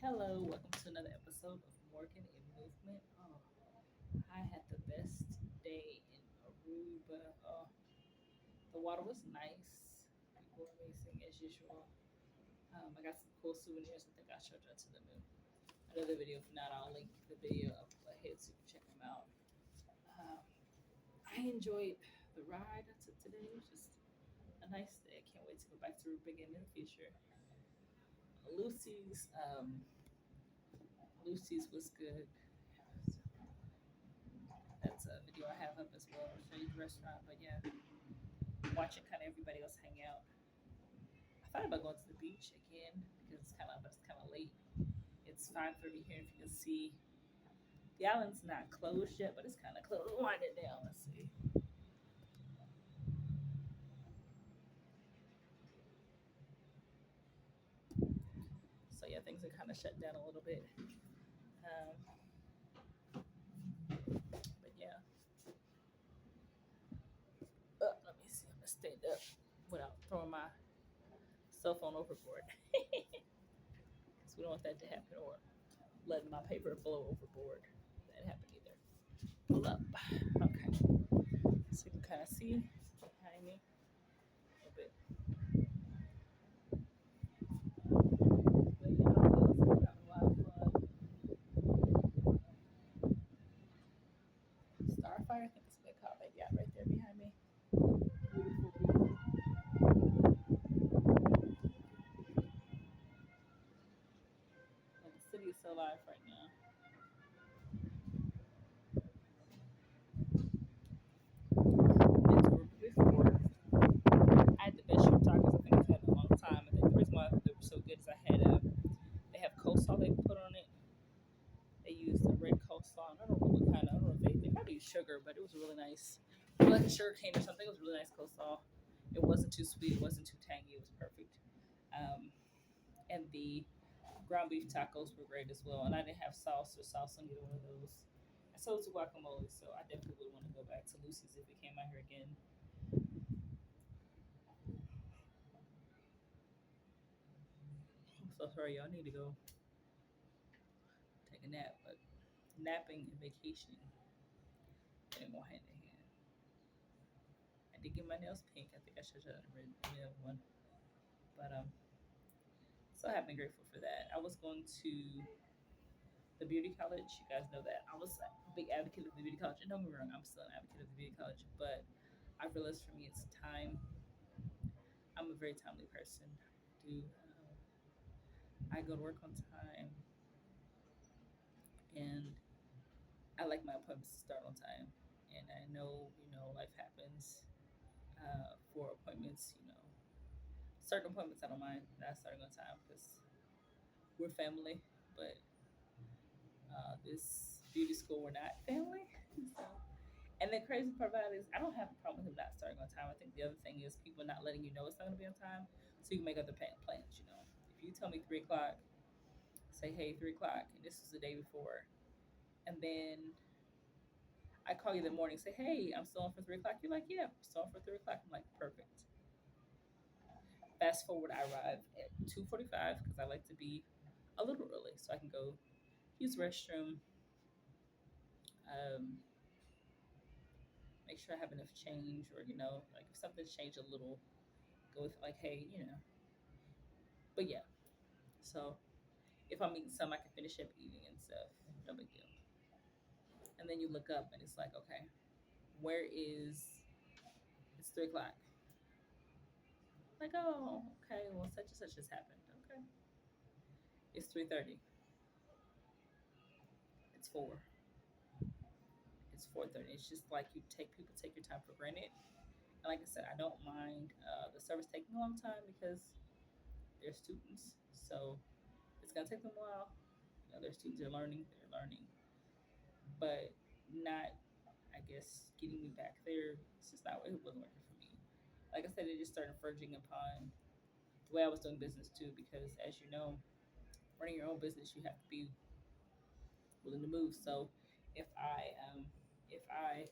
Hello, welcome to another episode of Morgan in Movement. Oh, I had the best day in Aruba. Oh, the water was nice. People were amazing as usual. I got some cool souvenirs. I think I showed you to the moon. Another video. If not, I'll link the video up ahead so you can check them out. Um, I enjoyed the ride I took today. It was just a nice day. I can't wait to go back to Aruba again in the future. Lucy's Lucy's was good. That's a video I have up as well. I'll show you the restaurant. But yeah, watching kind of everybody else hang out. I thought about going to the beach again because it's kind of late. It's 5:30 here. If you can see, the island's not closed yet, but it's kind of closed. Wind it down. Let's see. So yeah, things are kind of shut down a little bit. Um, but yeah, let me see. I'm gonna stand up without throwing my cell phone overboard because we don't want that to happen or letting my paper blow overboard. That happened either. Pull up. Okay. So you can kind of see behind me a little bit. But yeah, I was having a lot of fun. Starfire, I think it's a good call they got right there behind me. Beautiful, beautiful. And the city is so alive right now. Been to Aruba before. I had the best shrimp tacos I think I've had in a long time. I think the reason why they were so good is I had they have coleslaw they put on it. They used the red coleslaw. And I don't know what kind of. I don't know if they probably used sugar, but it was really nice. Like a sugar cane or something. It was really nice coleslaw. It wasn't too sweet. It wasn't too tangy. It was perfect. Um, and the ground beef tacos were great as well. And I didn't have sauce or salsa on either one of those. And so was guacamole. So I definitely would want to go back to Lucy's if it came out here again. I'm so sorry, y'all need to go take a nap. But napping and vacation, they go hand in hand. I did get my nails pink. I think I should have read the other one. But so happy and grateful for that. I was going to the beauty college. You guys know that. I was a big advocate of the beauty college. And don't get me wrong, I'm still an advocate of the beauty college. But I realized for me it's time. I'm a very timely person. Do I go to work on time, and I like my appointments to start on time. And I know, life happens for appointments. Certain appointments I don't mind not starting on time because we're family. But this beauty school, we're not family. So, and the crazy part about it is, I don't have a problem with him not starting on time. I think the other thing is people not letting you know it's not going to be on time, so you can make other plans. If you tell me 3 o'clock, say hey 3 o'clock, and this was the day before, and then I call you in the morning, say hey I'm still on for 3 o'clock. You're like yeah, I'm still on for 3 o'clock. I'm like perfect. Fast forward, I arrive at 2:45 because I like to be a little early so I can go use the restroom, um, make sure I have enough change, or like if something's changed a little, go with like hey. But yeah, so if I'm eating some, I can finish up eating and stuff. No big deal. And then you look up and it's like, okay, where is it's 3 o'clock? Like, oh, okay, well such and such has happened. Okay. It's 3:30. It's 4. It's 4:30. It's just like people take your time for granted. And like I said, I don't mind the service taking a long time because they're students. So it's gonna take them a while. They're students, they're learning. But not, I guess, getting me back there. It's just not, it wasn't working for me. Like I said, it just started verging upon the way I was doing business too, because as you know, running your own business, you have to be willing to move. So if I if I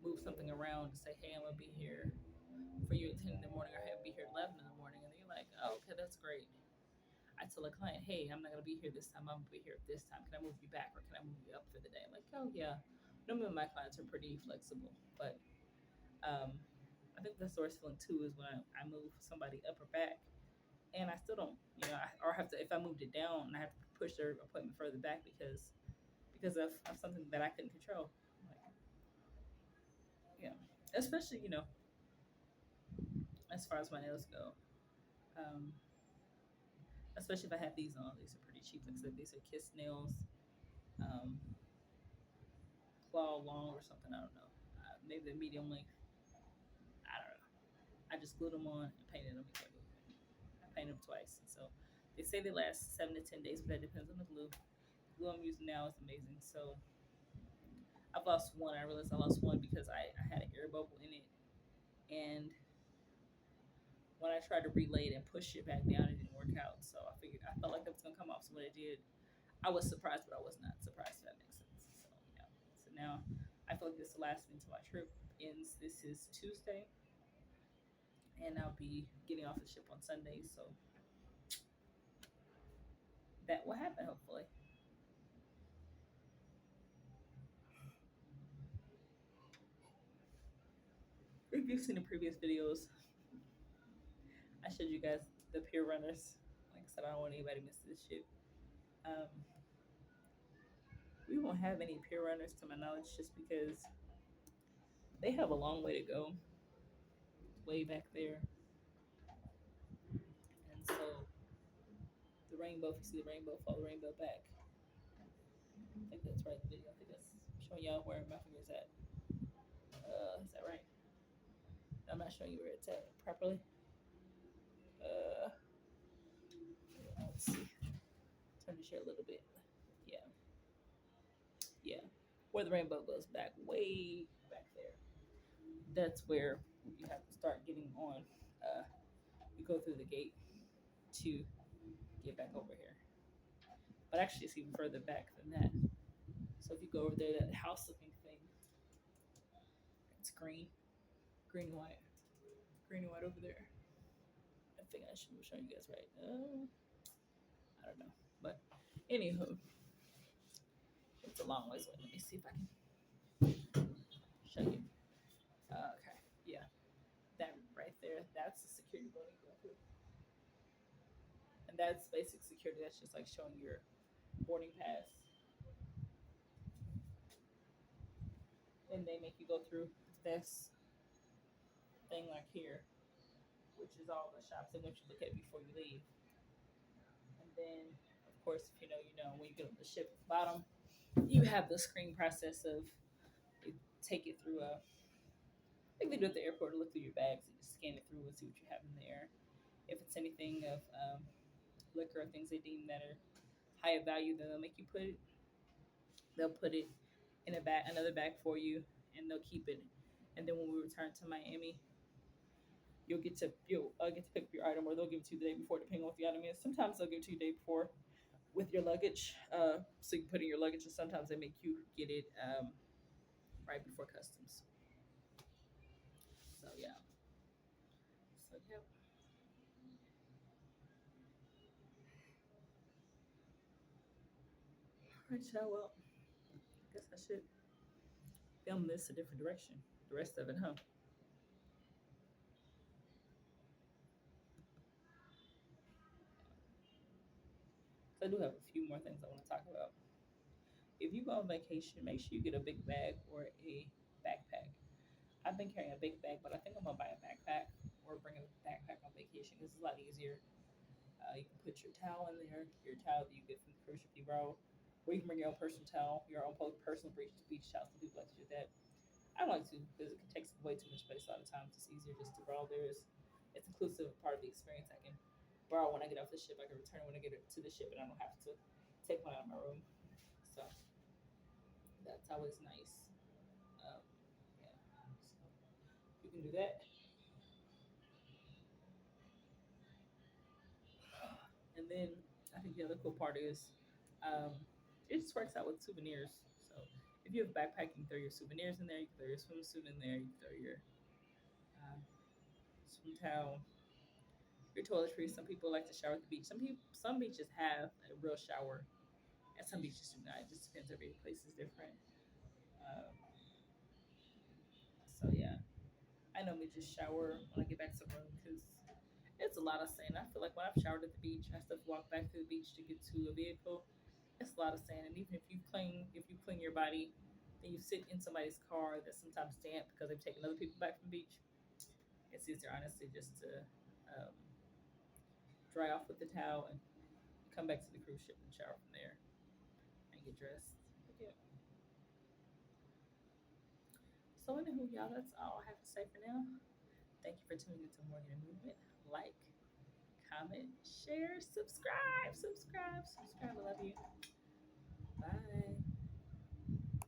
move something around to say, hey, I'm gonna be here for you at 10 in the morning, or hey, I'll be here at 11 in the morning, and then you're like, oh, okay, that's great. I tell a client, hey, I'm not gonna be here this time. I'm gonna be here this time. Can I move you back or can I move you up for the day? I'm like, oh yeah. Normally my clients are pretty flexible, but um, I think the source feeling too is when I move somebody up or back, and I still don't, or have to if I moved it down and I have to push their appointment further back because of something that I couldn't control. Like, yeah, especially as far as my nails go. Um, Especially if I have these on. These are pretty cheap. Like I said, these are kiss nails, um, claw long or something. I don't know. Maybe the medium length. I don't know. I just glued them on and painted them again. I painted them twice. And so they say they last 7 to 10 days, but that depends on the glue. The glue I'm using now is amazing. So I've lost one. I realized I lost one because I had an air bubble in it. And when I tried to relay it and push it back down, it didn't work out. So I felt like it was gonna come off. So what I did, I was surprised, but I was not surprised. If that makes sense. So yeah. So now I feel like this will last me until my trip ends. This is Tuesday, and I'll be getting off the ship on Sunday. So that will happen hopefully. If you've seen the previous videos, I showed you guys the peer runners. Like I said, I don't want anybody to miss this shit. Um, we won't have any peer runners to my knowledge just because they have a long way to go, way back there. And so the rainbow, if you see the rainbow, follow the rainbow back. I think that's right. The video. I think that's showing y'all where my finger's at. Is that right? I'm not showing you where it's at properly. Uh, let's see. Turn the share a little bit. Yeah, yeah. Where the rainbow goes back, way back there. That's where you have to start getting on. Uh, you go through the gate to get back over here. But actually, it's even further back than that. So if you go over there, that house looking thing, it's green, green and white, green and white over there. I think I should show you guys right. I don't know. But anywho, it's a long ways away. Let me see if I can show you. Okay, yeah, that right there, that's the security building. And that's basic security. That's just like showing your boarding pass. And they make you go through this thing like here, which is all the shops they want you to look at before you leave. And then, of course, if you know, when you get on the ship at the bottom, you have the screen process of they take it through a like they do at the airport to look through your bags and just scan it through and see what you have in there. If it's anything of liquor or things they deem that are high value, then they'll put it in a bag, another bag for you, and they'll keep it. And then when we return to Miami, you'll get to pick up your item, or they'll give it to you the day before, depending on what the item is. Sometimes they'll give it to you the day before with your luggage, so you can put in your luggage, and sometimes they make you get it right before customs. So yeah, so yeah. All right, y'all. Well, I guess I should film this a different direction. The rest of it, huh? So I do have a few more things I want to talk about. If you go on vacation, make sure you get a big bag or a backpack. I've been carrying a big bag, but I think I'm gonna buy a backpack or bring a backpack on vacation because it's a lot easier. You can put your towel in there, your towel that you get from the cruise ship you borrow, or you can bring your own personal towel, your own personal beach towel. Some people like to do that. I like to because it takes way too much space a lot of times. It's easier just to borrow theirs. It's inclusive part of the experience. I can borrow when I get off the ship. I can return when I get to the ship, and I don't have to take one out of my room. So that's always nice. Um, yeah, so you can do that. And then I think the other cool part is um, it just works out with souvenirs. So if you have a backpack, you can throw your souvenirs in there. You can throw your swimsuit in there. You can throw your swim towel, your toiletries. Some people like to shower at the beach. Some beaches have a real shower, and some beaches do not. It just depends. Every place is different. Um, so yeah, I normally just shower when I get back to the room because it's a lot of sand. I feel like when I've showered at the beach, I still have to walk back to the beach to get to a vehicle. It's a lot of sand, and even if you clean your body, then you sit in somebody's car that's sometimes damp because they've taken other people back from the beach. It's easier, honestly, just to um, dry off with the towel and come back to the cruise ship and shower from there and get dressed. But yeah. So anywho, y'all, that's all I have to say for now. Thank you for tuning into Morgan and Movement. Like, comment, share, subscribe, subscribe, subscribe. I love you. Bye.